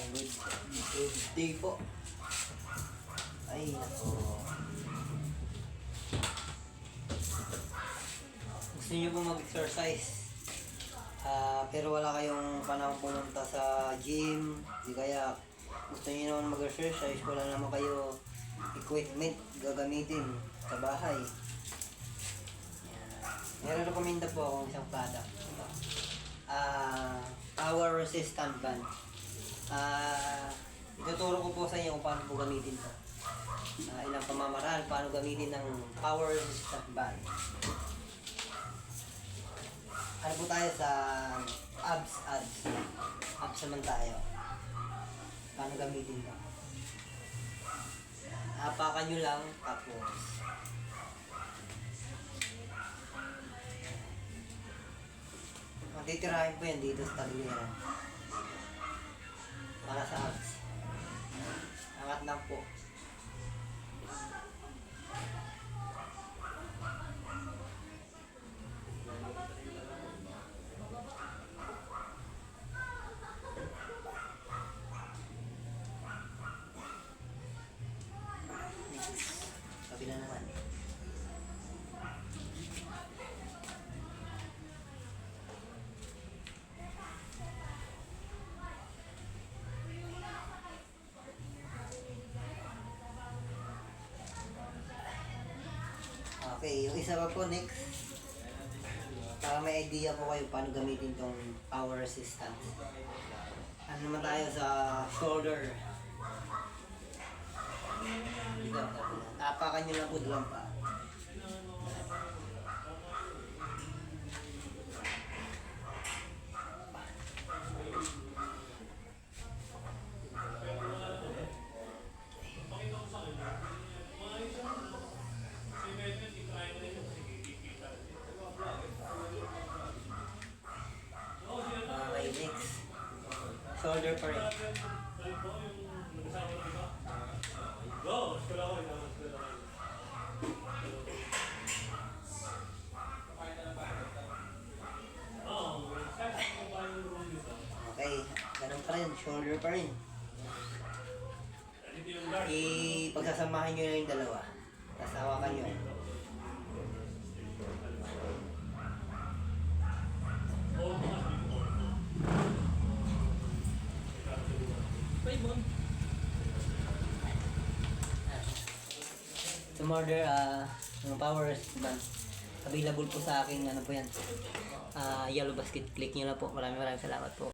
Good day po. Ay, nako. Gusto niyo po mag-exercise, pero wala kayong panahon pumunta sa gym, di kaya gusto niyo naman mag-exercise, wala naman kayo equipment gagamitin sa bahay. Yan. Meron po akong isang product. Power resistant band. Ituturo ko po sa inyo kung paano po gamitin to. Ilang pamamaraan paano gamitin ng power resistant band. Ano po tayo sa abs naman tayo. Paano gamitin to? Hapakan nyo lang tapos matitirahin po yan dito sa tagiliran para sa abs. Angat lang po. Kabila naman. Okay, yung isa pa po next. Para may idea po kayo paano gamitin tong power resistant. Ano naman tayo sa shoulder. Dito, tapakan nyo lang po doon pa. Okay, next. Shoulder pa rin. Okay, ganun pa rin. Shoulder pa rin. Pagsasamahan nyo na yung dalawa. Tapos hawakan nyo. Sumorder, yung power band. Available po sa akin, ano po yan, Yellow Basket. Click nyo lang po. Maraming salamat po.